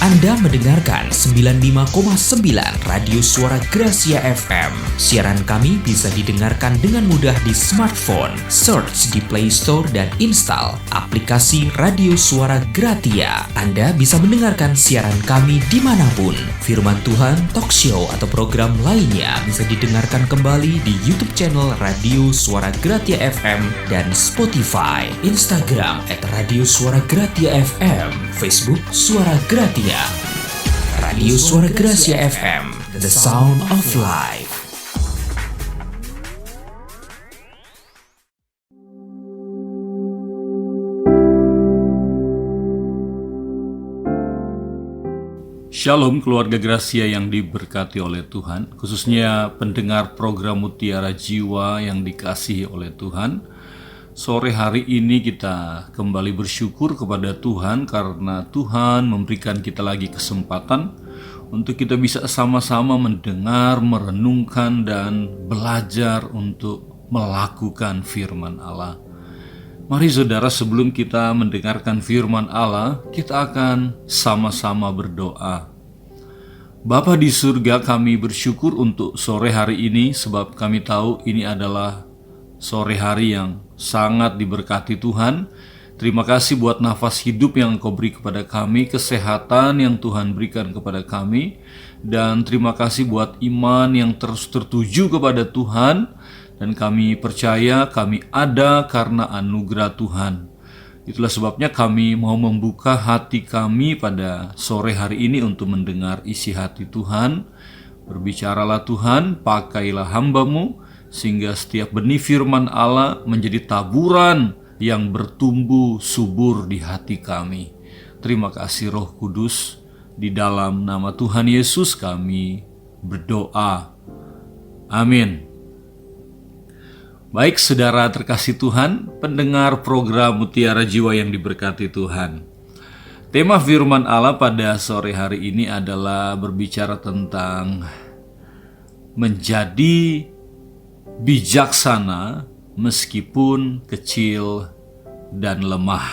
Anda mendengarkan 95,9 Radio Suara Gracia FM. Siaran kami bisa didengarkan dengan mudah di smartphone. Search di Play Store dan install aplikasi Radio Suara Gratia. Anda bisa mendengarkan siaran kami dimanapun. Firman Tuhan, talk show, atau program lainnya bisa didengarkan kembali di YouTube channel Radio Suara Gratia FM dan Spotify, Instagram @Radio Suara Gratia FM, Facebook Suara Gratia. Radio Suara Gracia FM, the sound of life. Shalom keluarga Gracia yang diberkati oleh Tuhan, khususnya pendengar program Mutiara Jiwa yang dikasihi oleh Tuhan. Sore hari ini kita kembali bersyukur kepada Tuhan karena Tuhan memberikan kita lagi kesempatan untuk kita bisa sama-sama mendengar, merenungkan, dan belajar untuk melakukan firman Allah. Mari saudara, sebelum kita mendengarkan firman Allah, kita akan sama-sama berdoa. Bapa di surga, kami bersyukur untuk sore hari ini sebab kami tahu ini adalah sore hari yang sangat diberkati Tuhan. Terima kasih buat nafas hidup yang Engkau beri kepada kami, kesehatan yang Tuhan berikan kepada kami, dan terima kasih buat iman yang terus tertuju kepada Tuhan, dan kami percaya kami ada karena anugerah Tuhan. Itulah sebabnya kami mau membuka hati kami pada sore hari ini untuk mendengar isi hati Tuhan. Berbicaralah Tuhan, pakailah hamba-Mu, sehingga setiap benih firman Allah menjadi taburan yang bertumbuh subur di hati kami. Terima kasih Roh Kudus, di dalam nama Tuhan Yesus kami berdoa. Amin. Baik saudara terkasih Tuhan, pendengar program Mutiara Jiwa yang diberkati Tuhan. Tema firman Allah pada sore hari ini adalah berbicara tentang menjadi bijaksana meskipun kecil dan lemah.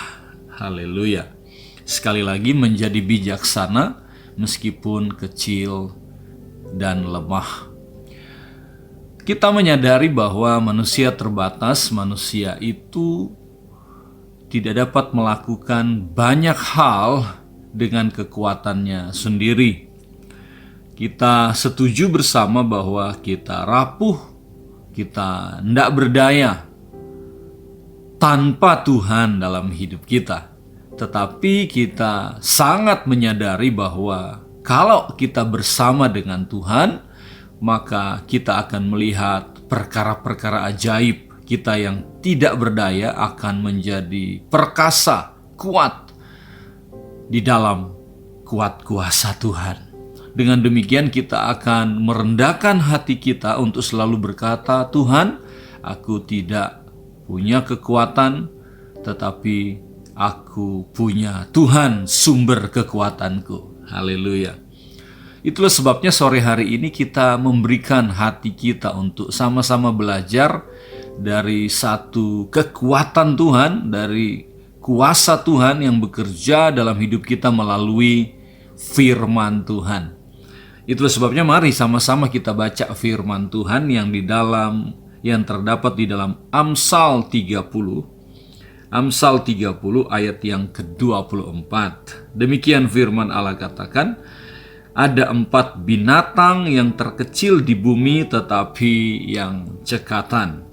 Haleluya. Sekali lagi, menjadi bijaksana meskipun kecil dan lemah. Kita menyadari bahwa manusia terbatas, manusia itu tidak dapat melakukan banyak hal dengan kekuatannya sendiri. Kita setuju bersama bahwa kita rapuh, kita tidak berdaya tanpa Tuhan dalam hidup kita. Tetapi kita sangat menyadari bahwa kalau kita bersama dengan Tuhan, maka kita akan melihat perkara-perkara ajaib. Kita yang tidak berdaya akan menjadi perkasa, kuat di dalam kuat kuasa Tuhan. Dengan demikian kita akan merendahkan hati kita untuk selalu berkata, Tuhan, aku tidak punya kekuatan, tetapi aku punya Tuhan sumber kekuatanku. Haleluya. Itulah sebabnya sore hari ini kita memberikan hati kita untuk sama-sama belajar dari satu kekuatan Tuhan, dari kuasa Tuhan yang bekerja dalam hidup kita melalui firman Tuhan. Itulah sebabnya mari sama-sama kita baca firman Tuhan yang terdapat di dalam Amsal 30. Amsal 30 ayat yang ke-24. Demikian firman Allah katakan, ada 4 binatang yang terkecil di bumi tetapi yang cekatan.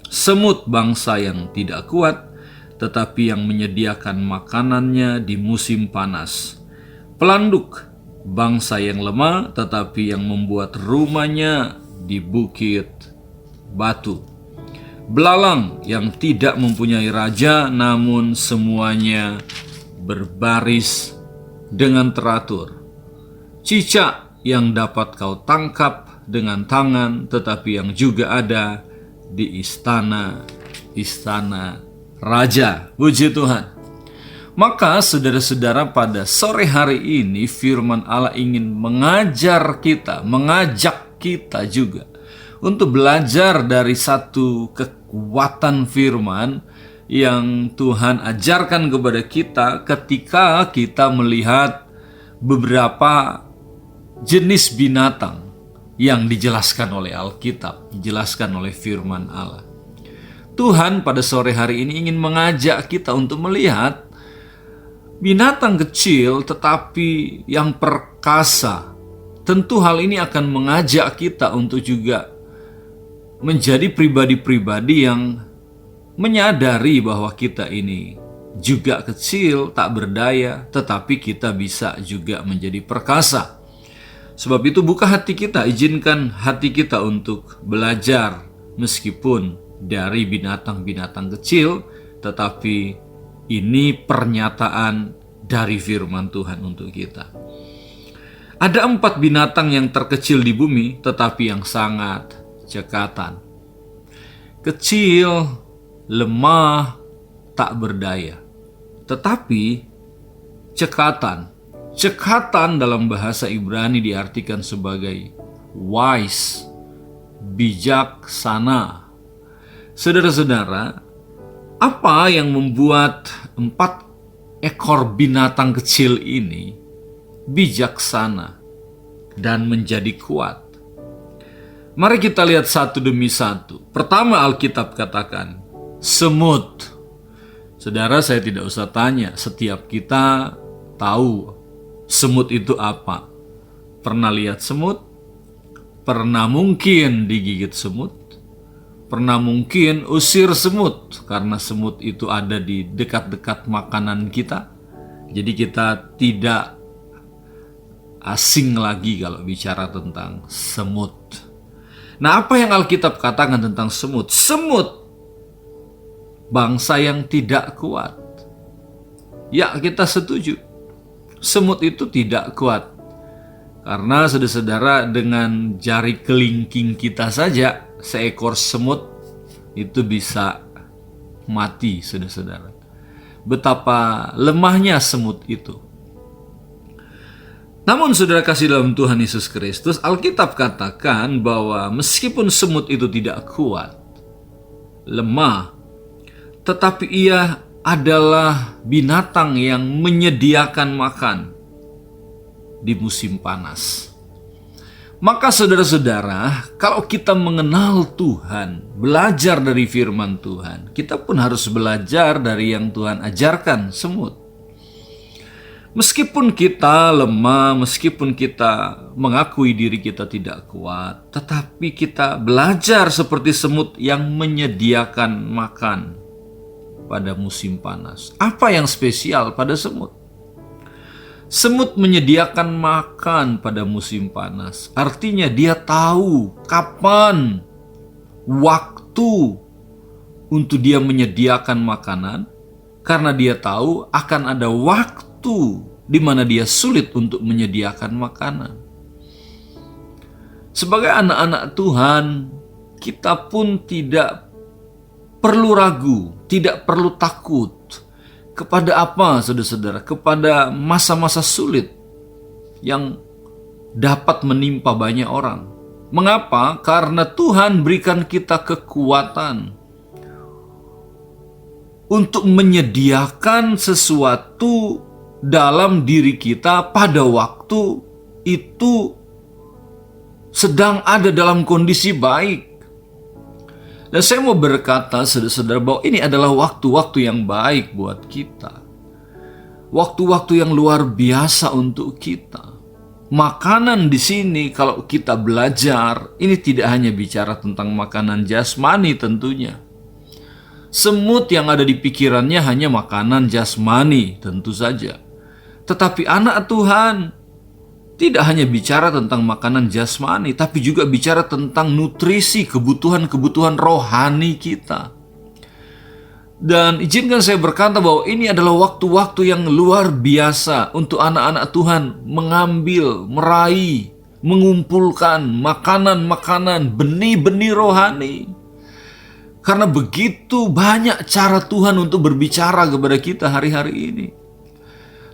Semut bangsa yang tidak kuat tetapi yang menyediakan makanannya di musim panas. Pelanduk bangsa yang lemah tetapi yang membuat rumahnya di bukit batu. Belalang yang tidak mempunyai raja namun semuanya berbaris dengan teratur. Cicak yang dapat kau tangkap dengan tangan tetapi yang juga ada di istana raja. Puji Tuhan. Maka saudara-saudara, pada sore hari ini firman Allah ingin mengajak kita juga untuk belajar dari satu kekuatan firman yang Tuhan ajarkan kepada kita ketika kita melihat beberapa jenis binatang yang dijelaskan oleh Alkitab, dijelaskan oleh firman Allah. Tuhan pada sore hari ini ingin mengajak kita untuk melihat binatang kecil tetapi yang perkasa. Tentu hal ini akan mengajak kita untuk juga menjadi pribadi-pribadi yang menyadari bahwa kita ini juga kecil, tak berdaya, tetapi kita bisa juga menjadi perkasa. Sebab itu buka hati kita, izinkan hati kita untuk belajar meskipun dari binatang-binatang kecil, tetapi ini pernyataan dari firman Tuhan untuk kita. Ada 4 binatang yang terkecil di bumi, tetapi yang sangat cekatan. Kecil, lemah, tak berdaya. Tetapi cekatan. Cekatan dalam bahasa Ibrani diartikan sebagai wise, bijaksana. Saudara-saudara, apa yang membuat 4 ekor binatang kecil ini bijaksana dan menjadi kuat? Mari kita lihat satu demi satu. Pertama, Alkitab katakan semut. Saudara, saya tidak usah tanya, setiap kita tahu semut itu apa. Pernah lihat semut? Pernah mungkin digigit semut? Pernah mungkin usir semut karena semut itu ada di dekat-dekat makanan kita. Jadi kita tidak asing lagi kalau bicara tentang semut. Nah, apa yang Alkitab katakan tentang semut? Semut bangsa yang tidak kuat. Ya, kita setuju. Semut itu tidak kuat. Karena saudara-saudara, dengan jari kelingking kita saja, seekor semut itu bisa mati, saudara-saudara. Betapa lemahnya semut itu. Namun saudara kasih dalam Tuhan Yesus Kristus, Alkitab katakan bahwa meskipun semut itu tidak kuat, lemah, tetapi ia adalah binatang yang menyediakan makan di musim panas. Maka saudara-saudara, kalau kita mengenal Tuhan, belajar dari firman Tuhan, kita pun harus belajar dari yang Tuhan ajarkan semut. Meskipun kita lemah, meskipun kita mengakui diri kita tidak kuat, tetapi kita belajar seperti semut yang menyediakan makan pada musim panas. Apa yang spesial pada semut? Semut menyediakan makan pada musim panas. Artinya dia tahu kapan waktu untuk dia menyediakan makanan, karena dia tahu akan ada waktu di mana dia sulit untuk menyediakan makanan. Sebagai anak-anak Tuhan, kita pun tidak perlu ragu, tidak perlu takut. Kepada apa, saudara-saudara? Kepada masa-masa sulit yang dapat menimpa banyak orang. Mengapa? Karena Tuhan berikan kita kekuatan untuk menyediakan sesuatu dalam diri kita pada waktu itu sedang ada dalam kondisi baik. Dan saya mau berkata, saudara-saudara, bahwa ini adalah waktu-waktu yang baik buat kita. Waktu-waktu yang luar biasa untuk kita. Makanan di sini kalau kita belajar, ini tidak hanya bicara tentang makanan jasmani tentunya. Semut yang ada di pikirannya hanya makanan jasmani tentu saja. Tetapi anak Tuhan tidak hanya bicara tentang makanan jasmani, tapi juga bicara tentang nutrisi, kebutuhan-kebutuhan rohani kita. Dan izinkan saya berkata bahwa ini adalah waktu-waktu yang luar biasa untuk anak-anak Tuhan mengambil, meraih, mengumpulkan makanan-makanan, benih-benih rohani. Karena begitu banyak cara Tuhan untuk berbicara kepada kita hari-hari ini.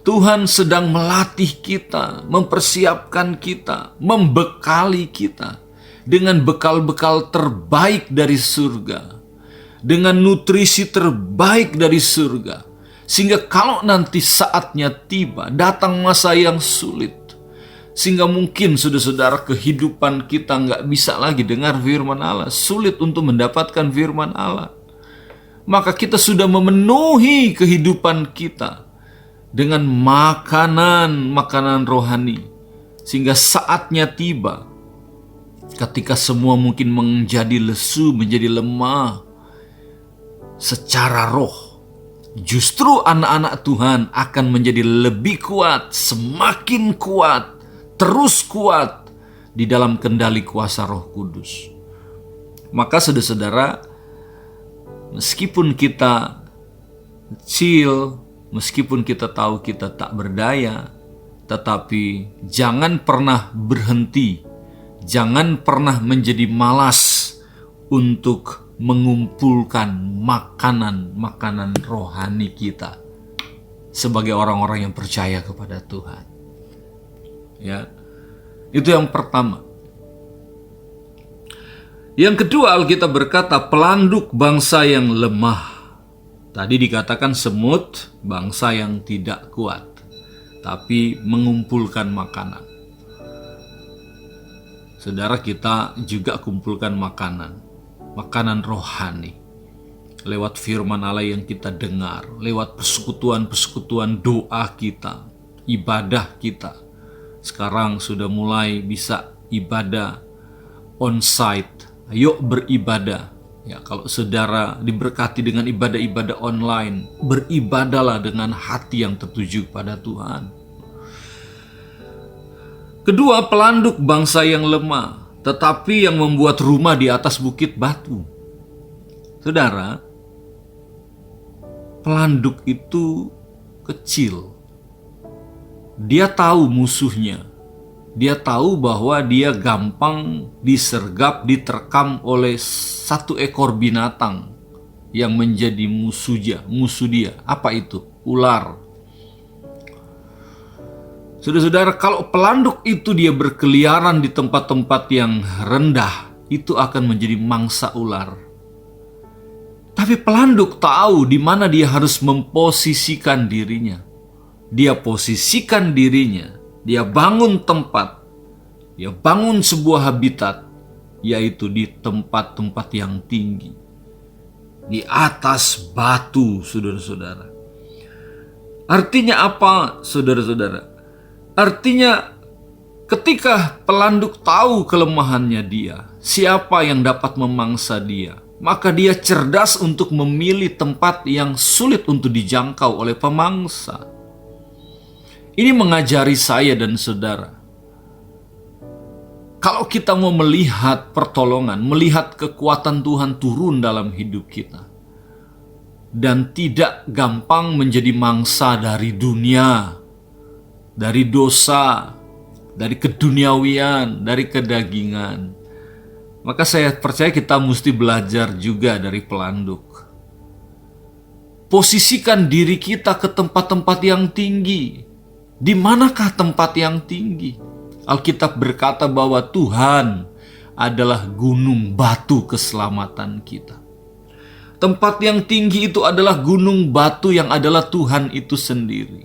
Tuhan sedang melatih kita, mempersiapkan kita, membekali kita dengan bekal-bekal terbaik dari surga, dengan nutrisi terbaik dari surga, Sehingga kalau nanti saatnya tiba, datang masa yang sulit, sehingga mungkin saudara-saudara kehidupan kita nggak bisa lagi dengar firman Allah, sulit untuk mendapatkan firman Allah. Maka kita sudah memenuhi kehidupan kita dengan makanan rohani. Sehingga saatnya tiba, ketika semua mungkin menjadi lesu, menjadi lemah secara roh, justru anak-anak Tuhan akan menjadi lebih kuat, semakin kuat, terus kuat di dalam kendali kuasa Roh Kudus. Maka saudara-saudara, meskipun kita kecil, meskipun kita tahu kita tak berdaya, tetapi jangan pernah berhenti, jangan pernah menjadi malas untuk mengumpulkan makanan rohani kita sebagai orang-orang yang percaya kepada Tuhan. Ya, itu yang pertama. Yang kedua, Alkitab berkata pelanduk bangsa yang lemah. Tadi dikatakan semut bangsa yang tidak kuat, tapi mengumpulkan makanan. Saudara, kita juga kumpulkan makanan rohani. Lewat firman Allah yang kita dengar, lewat persekutuan-persekutuan doa kita, ibadah kita. Sekarang sudah mulai bisa ibadah on-site. Ayo beribadah. Ya, kalau saudara diberkati dengan ibadah-ibadah online, beribadahlah dengan hati yang tertuju pada Tuhan. Kedua, pelanduk bangsa yang lemah, tetapi yang membuat rumah di atas bukit batu. Saudara, pelanduk itu kecil. Dia tahu musuhnya. Dia tahu bahwa dia gampang disergap, diterkam oleh satu ekor binatang yang menjadi musuh dia. Apa itu? Ular. Saudara-saudara, kalau pelanduk itu dia berkeliaran di tempat-tempat yang rendah, itu akan menjadi mangsa ular. Tapi pelanduk tahu di mana dia harus memposisikan dirinya. Dia posisikan dirinya, dia bangun tempat, dia bangun sebuah habitat, yaitu di tempat-tempat yang tinggi, di atas batu, saudara-saudara. Artinya apa, saudara-saudara? Artinya ketika pelanduk tahu kelemahannya dia, siapa yang dapat memangsa dia, maka dia cerdas untuk memilih tempat yang sulit untuk dijangkau oleh pemangsa. Ini mengajari saya dan saudara, kalau kita mau melihat pertolongan, melihat kekuatan Tuhan turun dalam hidup kita, dan tidak gampang menjadi mangsa dari dunia, dari dosa, dari keduniawian, dari kedagingan, maka saya percaya kita mesti belajar juga dari pelanduk. Posisikan diri kita ke tempat-tempat yang tinggi. Di manakah tempat yang tinggi? Alkitab berkata bahwa Tuhan adalah gunung batu keselamatan kita. Tempat yang tinggi itu adalah gunung batu yang adalah Tuhan itu sendiri.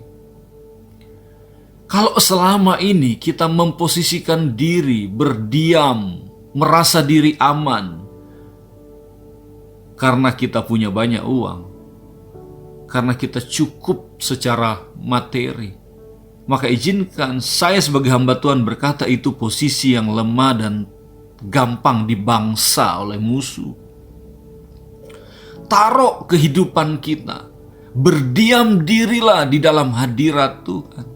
Kalau selama ini kita memposisikan diri, berdiam, merasa diri aman, karena kita punya banyak uang, karena kita cukup secara materi, maka izinkan saya sebagai hamba Tuhan berkata itu posisi yang lemah dan gampang dibangsa oleh musuh. Taruh kehidupan kita, berdiam dirilah di dalam hadirat Tuhan.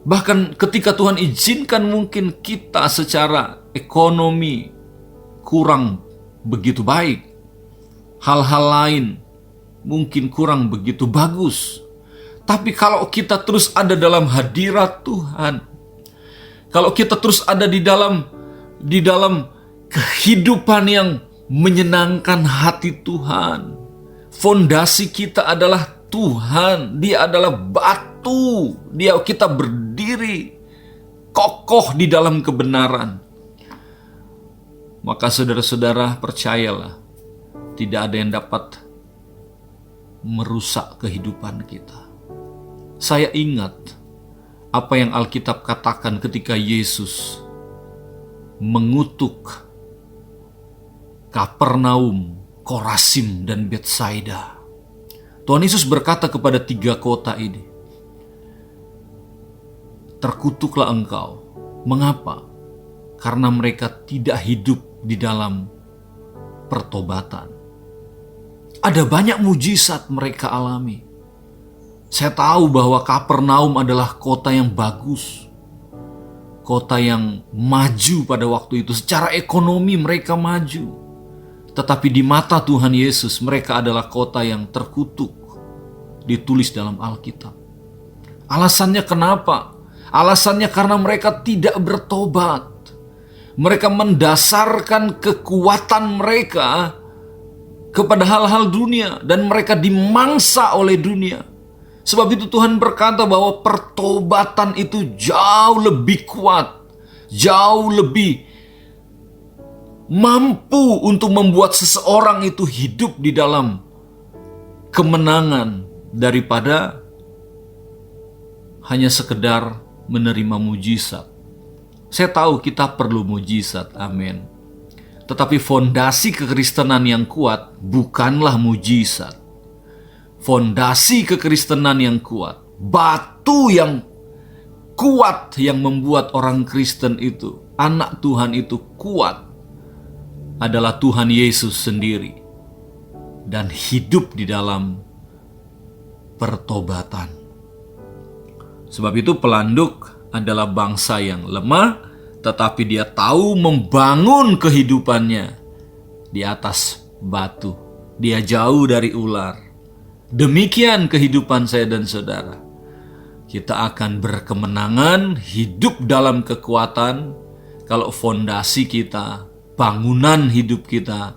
Bahkan ketika Tuhan izinkan mungkin kita secara ekonomi kurang begitu baik, hal-hal lain mungkin kurang begitu bagus, tapi kalau kita terus ada dalam hadirat Tuhan, kalau kita terus ada di dalam kehidupan yang menyenangkan hati Tuhan, fondasi kita adalah Tuhan, Dia adalah batu, kita berdiri kokoh di dalam kebenaran. Maka saudara-saudara percayalah, tidak ada yang dapat merusak kehidupan kita. Saya ingat apa yang Alkitab katakan ketika Yesus mengutuk Kapernaum, Korasim, dan Betsaida. Tuhan Yesus berkata kepada 3 kota ini, terkutuklah engkau. Mengapa? Karena mereka tidak hidup di dalam pertobatan. Ada banyak mujizat mereka alami. Saya tahu bahwa Kapernaum adalah kota yang bagus, kota yang maju pada waktu itu. Secara ekonomi mereka maju. Tetapi di mata Tuhan Yesus mereka adalah kota yang terkutuk. Ditulis dalam Alkitab. Alasannya kenapa? Alasannya karena mereka tidak bertobat. Mereka mendasarkan kekuatan mereka kepada hal-hal dunia, dan mereka dimangsa oleh dunia. Sebab itu Tuhan berkata bahwa pertobatan itu jauh lebih kuat, jauh lebih mampu untuk membuat seseorang itu hidup di dalam kemenangan daripada hanya sekedar menerima mujizat. Saya tahu kita perlu mujizat, amin. Tetapi fondasi kekristenan yang kuat bukanlah mujizat. Fondasi kekristenan yang kuat, batu yang kuat yang membuat orang Kristen itu, anak Tuhan itu kuat, adalah Tuhan Yesus sendiri. Dan hidup di dalam pertobatan. Sebab itu pelanduk adalah bangsa yang lemah, tetapi dia tahu membangun kehidupannya di atas batu. Dia jauh dari ular. Demikian kehidupan saya dan saudara. Kita akan berkemenangan, hidup dalam kekuatan, kalau fondasi kita, bangunan hidup kita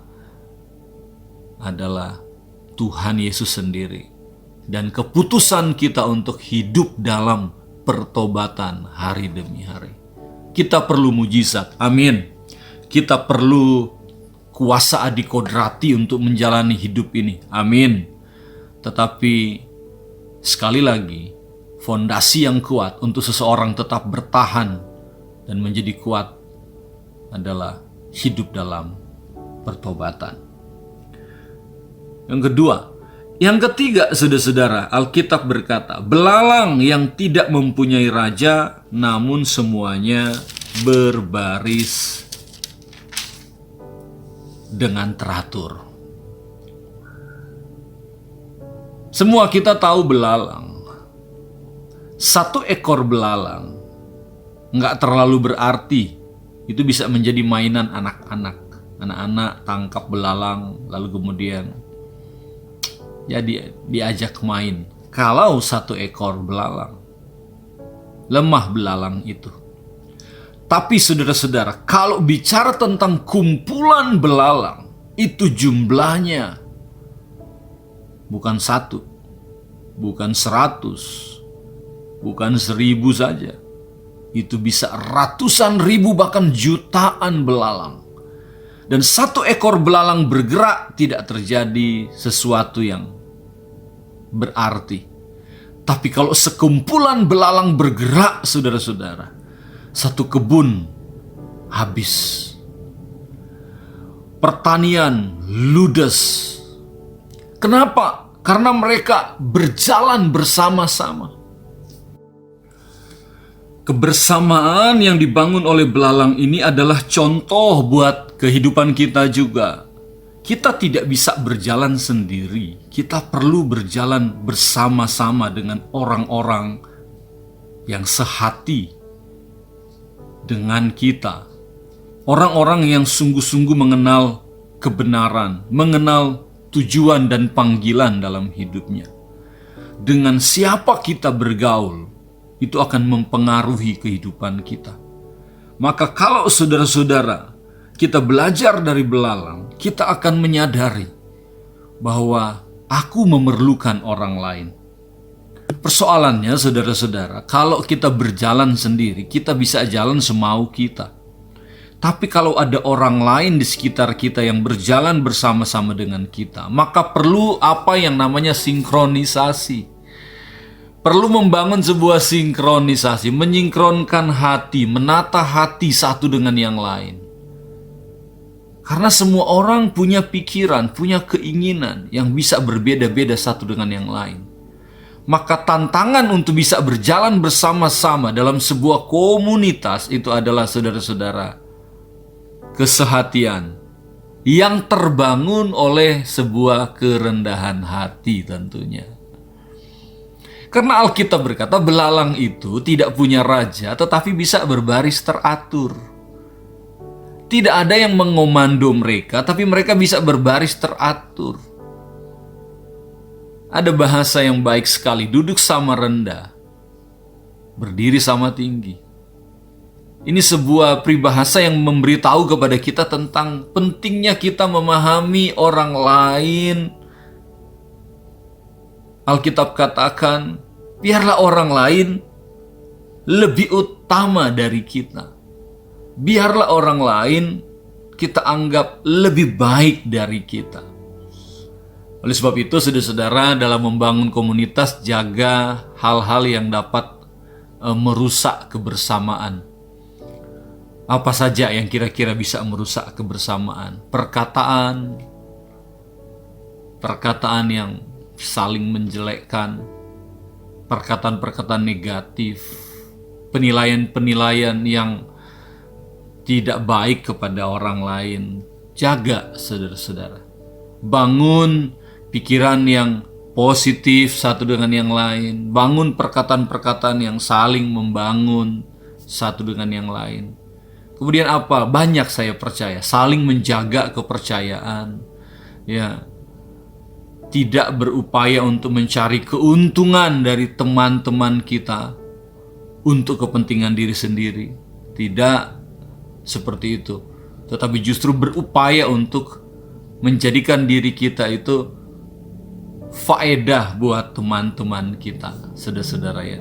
adalah Tuhan Yesus sendiri. Dan keputusan kita untuk hidup dalam pertobatan hari demi hari. Kita perlu mujizat, amin. Kita perlu kuasa adikodrati untuk menjalani hidup ini, amin. Tetapi sekali lagi, fondasi yang kuat untuk seseorang tetap bertahan dan menjadi kuat adalah hidup dalam pertobatan. Yang kedua, yang ketiga, saudara-saudara, Alkitab berkata, belalang yang tidak mempunyai raja, namun semuanya berbaris dengan teratur. Semua kita tahu belalang. Satu ekor belalang nggak terlalu berarti. Itu bisa menjadi mainan anak-anak. Anak-anak tangkap belalang, lalu kemudian ya diajak main. Kalau satu ekor belalang, lemah belalang itu. Tapi saudara-saudara, kalau bicara tentang kumpulan belalang, itu jumlahnya bukan 1, bukan 100, bukan 1000 saja. Itu bisa ratusan ribu, bahkan jutaan belalang. Dan satu ekor belalang bergerak tidak terjadi sesuatu yang berarti. Tapi kalau sekumpulan belalang bergerak, saudara-saudara, satu kebun habis. Pertanian ludes. Kenapa? Karena mereka berjalan bersama-sama. Kebersamaan yang dibangun oleh belalang ini adalah contoh buat kehidupan kita juga. Kita tidak bisa berjalan sendiri. Kita perlu berjalan bersama-sama dengan orang-orang yang sehati dengan kita. Orang-orang yang sungguh-sungguh mengenal kebenaran, mengenal tujuan dan panggilan dalam hidupnya. Dengan siapa kita bergaul, itu akan mempengaruhi kehidupan kita. Maka kalau saudara-saudara, kita belajar dari belalang, kita akan menyadari bahwa aku memerlukan orang lain. Persoalannya saudara-saudara, kalau kita berjalan sendiri, kita bisa jalan semau kita. Tapi kalau ada orang lain di sekitar kita yang berjalan bersama-sama dengan kita, maka perlu apa yang namanya sinkronisasi. Perlu membangun sebuah sinkronisasi, menyinkronkan hati, menata hati satu dengan yang lain. Karena semua orang punya pikiran, punya keinginan yang bisa berbeda-beda satu dengan yang lain. Maka tantangan untuk bisa berjalan bersama-sama dalam sebuah komunitas itu adalah, saudara-saudara, kesehatian yang terbangun oleh sebuah kerendahan hati tentunya. Karena Alkitab berkata belalang itu tidak punya raja tetapi bisa berbaris teratur. Tidak ada yang mengomando mereka, tapi mereka bisa berbaris teratur. Ada bahasa yang baik sekali, duduk sama rendah, berdiri sama tinggi. Ini sebuah peribahasa yang memberitahu kepada kita tentang pentingnya kita memahami orang lain. Alkitab katakan, biarlah orang lain lebih utama dari kita. Biarlah orang lain kita anggap lebih baik dari kita. Oleh sebab itu, saudara-saudara, dalam membangun komunitas, jaga hal-hal yang dapat merusak kebersamaan. Apa saja yang kira-kira bisa merusak kebersamaan? Perkataan yang saling menjelekkan, perkataan-perkataan negatif, penilaian-penilaian yang tidak baik kepada orang lain. Jaga, saudara-saudara. Bangun pikiran yang positif satu dengan yang lain. Bangun perkataan-perkataan yang saling membangun satu dengan yang lain. Kemudian apa? Banyak saya percaya, saling menjaga kepercayaan. Ya, tidak berupaya untuk mencari keuntungan dari teman-teman kita untuk kepentingan diri sendiri. Tidak seperti itu. Tetapi justru berupaya untuk menjadikan diri kita itu faedah buat teman-teman kita, saudara-saudara ya.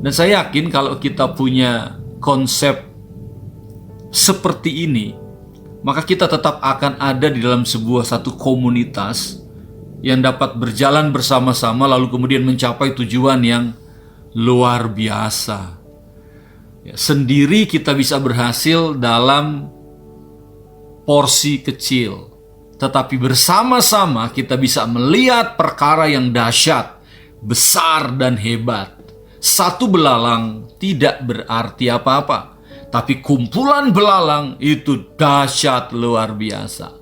Dan saya yakin kalau kita punya konsep seperti ini, maka kita tetap akan ada di dalam sebuah satu komunitas yang dapat berjalan bersama-sama lalu kemudian mencapai tujuan yang luar biasa. Ya, sendiri kita bisa berhasil dalam porsi kecil, tetapi bersama-sama kita bisa melihat perkara yang dahsyat, besar dan hebat. Satu belalang tidak berarti apa-apa, tapi kumpulan belalang itu dahsyat luar biasa.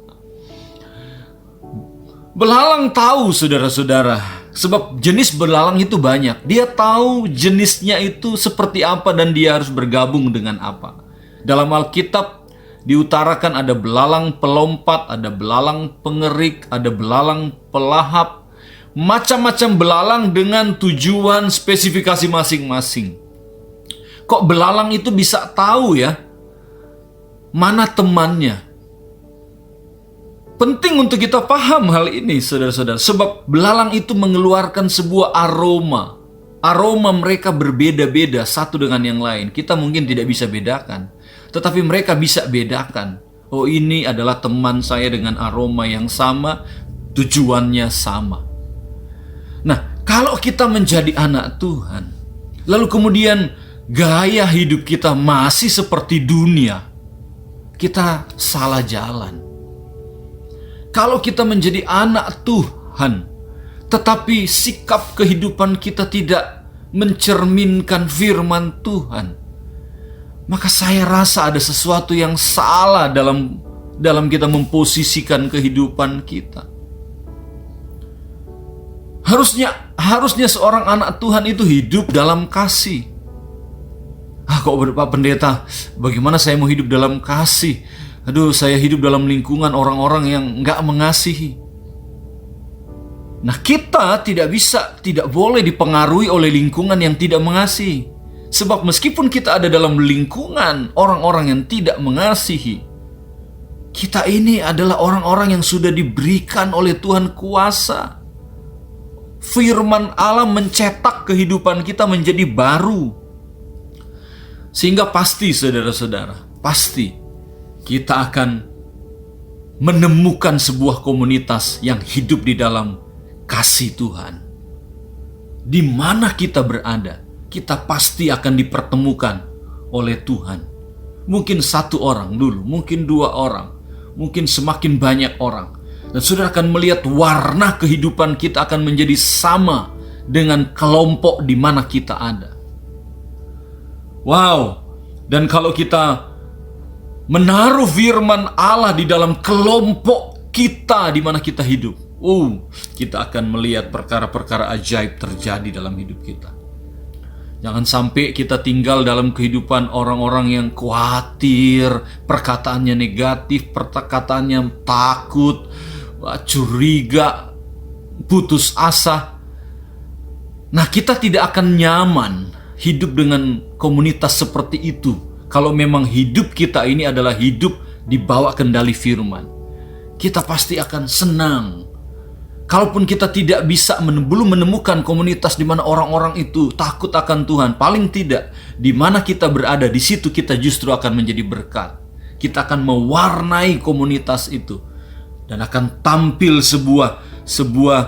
Belalang tahu, saudara-saudara, sebab jenis belalang itu banyak. Dia tahu jenisnya itu seperti apa dan dia harus bergabung dengan apa. Dalam Alkitab diutarakan ada belalang pelompat, ada belalang pengerik, ada belalang pelahap. Macam-macam belalang dengan tujuan spesifikasi masing-masing. Kok belalang itu bisa tahu ya mana temannya? Penting untuk kita paham hal ini, saudara-saudara. Sebab belalang itu mengeluarkan sebuah aroma. Aroma mereka berbeda-beda satu dengan yang lain. Kita mungkin tidak bisa bedakan, tetapi mereka bisa bedakan. Oh, ini adalah teman saya dengan aroma yang sama, tujuannya sama. Nah, kalau kita menjadi anak Tuhan, lalu kemudian gaya hidup kita masih seperti dunia, kita salah jalan. Kalau kita menjadi anak Tuhan, tetapi sikap kehidupan kita tidak mencerminkan firman Tuhan, maka saya rasa ada sesuatu yang salah dalam kita memposisikan kehidupan kita. Harusnya seorang anak Tuhan itu hidup dalam kasih. Kok Pak Pendeta, bagaimana saya mau hidup dalam kasih? Aduh, saya hidup dalam lingkungan orang-orang yang nggak mengasihi. Nah, kita tidak boleh dipengaruhi oleh lingkungan yang tidak mengasihi. Sebab meskipun kita ada dalam lingkungan orang-orang yang tidak mengasihi, kita ini adalah orang-orang yang sudah diberikan oleh Tuhan kuasa. Firman Allah mencetak kehidupan kita menjadi baru. Sehingga pasti, saudara-saudara, pasti kita akan menemukan sebuah komunitas yang hidup di dalam kasih Tuhan. Di mana kita berada, kita pasti akan dipertemukan oleh Tuhan. Mungkin satu orang dulu, mungkin dua orang, mungkin semakin banyak orang. Dan saudara akan melihat warna kehidupan kita akan menjadi sama dengan kelompok di mana kita ada. Wow, dan kalau kita menaruh firman Allah di dalam kelompok kita di mana kita hidup, kita akan melihat perkara-perkara ajaib terjadi dalam hidup kita. Jangan sampai kita tinggal dalam kehidupan orang-orang yang khawatir, perkataannya negatif, perkataannya takut, curiga, putus asa. Nah, kita tidak akan nyaman hidup dengan komunitas seperti itu kalau memang hidup kita ini adalah hidup di bawah kendali firman. Kita pasti akan senang. Kalaupun kita tidak bisa belum menemukan komunitas di mana orang-orang itu takut akan Tuhan, paling tidak di mana kita berada, di situ kita justru akan menjadi berkat. Kita akan mewarnai komunitas itu dan akan tampil sebuah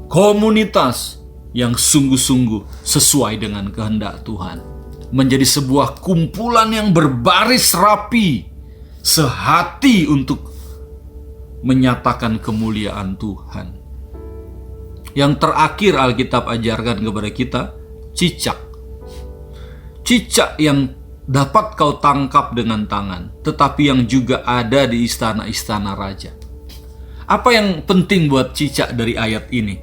komunitas yang sungguh-sungguh sesuai dengan kehendak Tuhan. Menjadi sebuah kumpulan yang berbaris rapi, sehati untuk menyatakan kemuliaan Tuhan. Yang terakhir Alkitab ajarkan kepada kita, cicak. Cicak yang dapat kau tangkap dengan tangan, tetapi yang juga ada di istana-istana raja. Apa yang penting buat cicak dari ayat ini?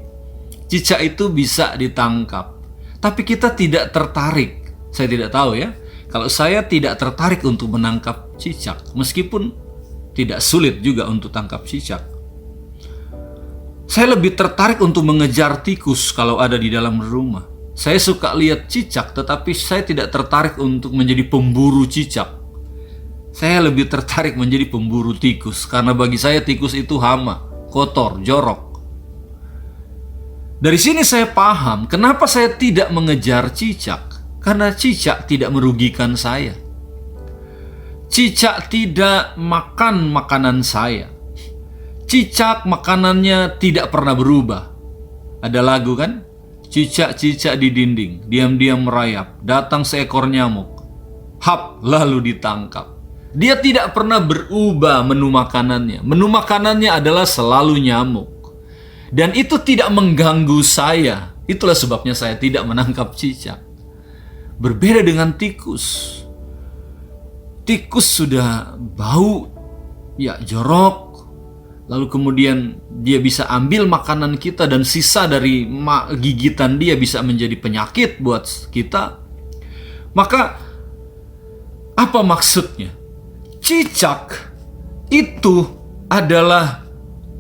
Cicak itu bisa ditangkap, tapi kita tidak tertarik. Saya tidak tahu ya, kalau saya tidak tertarik untuk menangkap cicak, meskipun tidak sulit juga untuk tangkap cicak. Saya lebih tertarik untuk mengejar tikus kalau ada di dalam rumah. Saya suka lihat cicak, tetapi saya tidak tertarik untuk menjadi pemburu cicak. Saya lebih tertarik menjadi pemburu tikus, karena bagi saya tikus itu hama, kotor, jorok. Dari sini saya paham kenapa saya tidak mengejar cicak, karena cicak tidak merugikan saya. Cicak tidak makan makanan saya. Cicak makanannya tidak pernah berubah. Ada lagu kan? Cicak-cicak di dinding, diam-diam merayap, datang seekor nyamuk, hap, lalu ditangkap. Dia tidak pernah berubah menu makanannya. Menu makanannya adalah selalu nyamuk. Dan itu tidak mengganggu saya. Itulah sebabnya saya tidak menangkap cicak. Berbeda dengan tikus. Tikus sudah bau, ya jorok. Lalu kemudian dia bisa ambil makanan kita dan sisa dari gigitan dia bisa menjadi penyakit buat kita. Maka apa maksudnya? Cicak itu adalah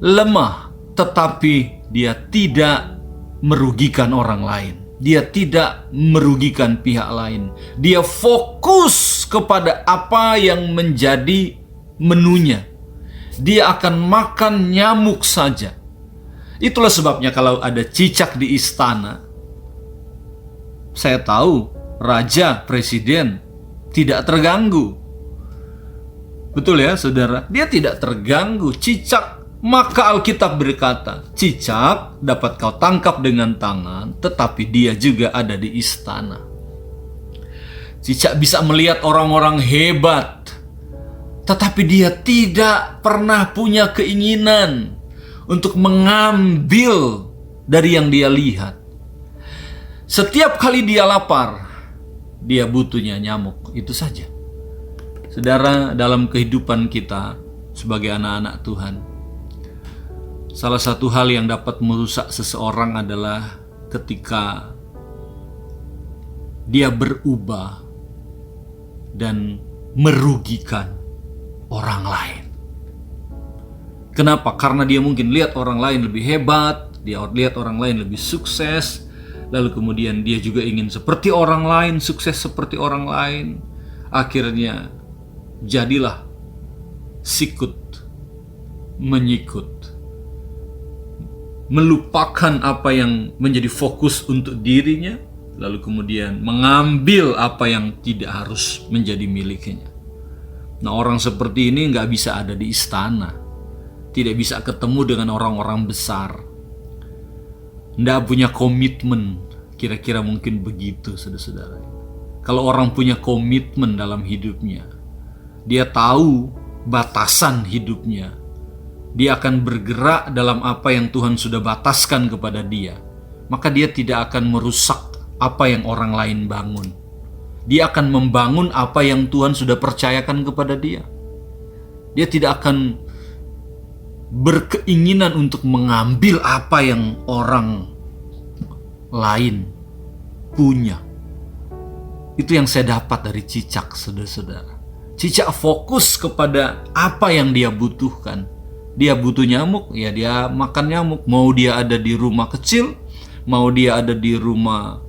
lemah, tetapi dia tidak merugikan orang lain. Dia tidak merugikan pihak lain. Dia fokus kepada apa yang menjadi menunya. Dia akan makan nyamuk saja. Itulah sebabnya kalau ada cicak di istana, saya tahu raja, presiden tidak terganggu. Betul ya saudara? Dia tidak terganggu. Cicak, maka Alkitab berkata, cicak dapat kau tangkap dengan tangan, tetapi dia juga ada di istana. Cicak bisa melihat orang-orang hebat, tetapi dia tidak pernah punya keinginan untuk mengambil dari yang dia lihat. Setiap kali dia lapar, dia butuhnya nyamuk, itu saja. Saudara, dalam kehidupan kita sebagai anak-anak Tuhan, salah satu hal yang dapat merusak seseorang adalah ketika dia berubah dan merugikan orang lain. Kenapa? Karena dia mungkin lihat orang lain lebih hebat, dia lihat orang lain lebih sukses, lalu kemudian dia juga ingin seperti orang lain, sukses seperti orang lain. Akhirnya jadilah sikut menyikut, melupakan apa yang menjadi fokus untuk dirinya, lalu kemudian mengambil apa yang tidak harus menjadi miliknya. Nah, orang seperti ini nggak bisa ada di istana, tidak bisa ketemu dengan orang-orang besar, nggak punya komitmen. Kira-kira mungkin begitu, saudara-saudara. Kalau orang punya komitmen dalam hidupnya, dia tahu batasan hidupnya, dia akan bergerak dalam apa yang Tuhan sudah bataskan kepada dia, maka dia tidak akan merusak apa yang orang lain bangun. Dia akan membangun apa yang Tuhan sudah percayakan kepada dia. Dia tidak akan berkeinginan untuk mengambil apa yang orang lain punya. Itu yang saya dapat dari Cicak, saudara-saudara. Cicak fokus kepada apa yang dia butuhkan. Dia butuh nyamuk, ya dia makan nyamuk. Mau dia ada di rumah kecil, mau dia ada di rumah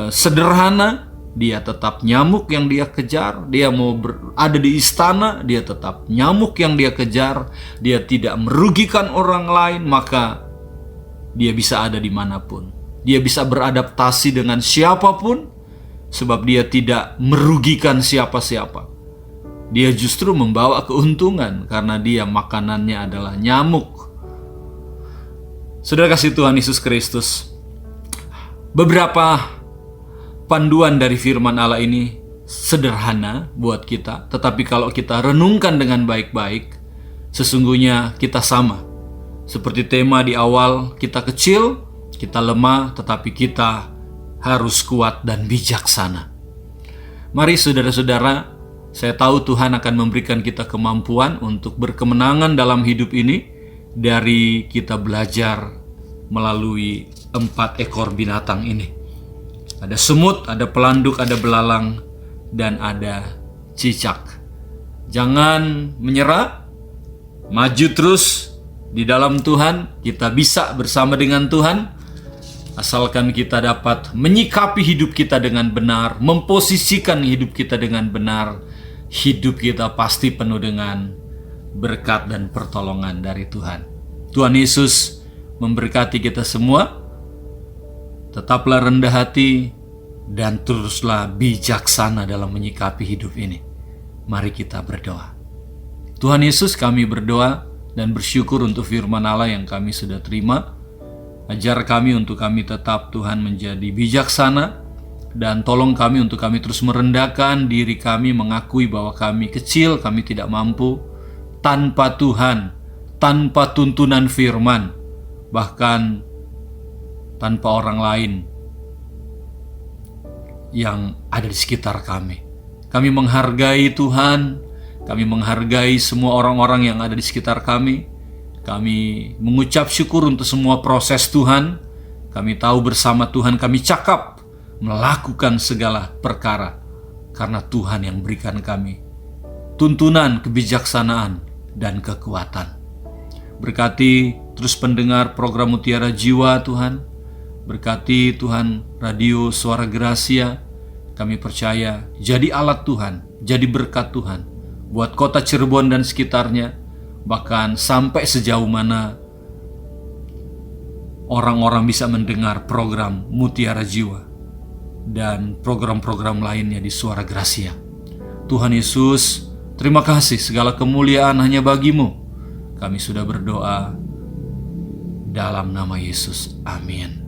sederhana, dia tetap nyamuk yang dia kejar. Dia mau ada di istana, dia tetap nyamuk yang dia kejar. Dia tidak merugikan orang lain, maka dia bisa ada dimanapun. Dia bisa beradaptasi dengan siapapun, sebab dia tidak merugikan siapa-siapa. Dia justru membawa keuntungan karena dia makanannya adalah nyamuk. Saudara kasih Tuhan Yesus Kristus, beberapa panduan dari firman Allah ini sederhana buat kita, tetapi kalau kita renungkan dengan baik-baik, sesungguhnya kita sama. Seperti tema di awal, kita kecil, kita lemah, tetapi kita harus kuat dan bijaksana. Mari saudara-saudara, saya tahu Tuhan akan memberikan kita kemampuan untuk berkemenangan dalam hidup ini dari kita belajar melalui 4 ekor binatang ini. Ada semut, ada pelanduk, ada belalang, dan ada cicak. Jangan menyerah, maju terus di dalam Tuhan. Kita bisa bersama dengan Tuhan, asalkan kita dapat menyikapi hidup kita dengan benar, memposisikan hidup kita dengan benar. Hidup kita pasti penuh dengan berkat dan pertolongan dari Tuhan. Tuhan Yesus memberkati kita semua. Tetaplah rendah hati dan teruslah bijaksana dalam menyikapi hidup ini. Mari kita berdoa. Tuhan Yesus, kami berdoa dan bersyukur untuk firman Allah yang kami sudah terima. Ajar kami untuk kami tetap Tuhan menjadi bijaksana, dan tolong kami untuk kami terus merendahkan diri kami, mengakui bahwa kami kecil, kami tidak mampu tanpa Tuhan, tanpa tuntunan firman, bahkan tanpa orang lain yang ada di sekitar kami. Kami menghargai Tuhan, kami menghargai semua orang-orang yang ada di sekitar kami. Kami mengucap syukur untuk semua proses Tuhan. Kami tahu bersama Tuhan kami cakap melakukan segala perkara karena Tuhan yang berikan kami tuntunan, kebijaksanaan, dan kekuatan. Berkati terus pendengar program Mutiara Jiwa Tuhan. Berkati Tuhan radio Suara Gracia. Kami percaya jadi alat Tuhan, jadi berkat Tuhan buat kota Cirebon dan sekitarnya, bahkan sampai sejauh mana orang-orang bisa mendengar program Mutiara Jiwa dan program-program lainnya di Suara Gracia. Tuhan Yesus, terima kasih, segala kemuliaan hanya bagimu. Kami sudah berdoa dalam nama Yesus. Amin.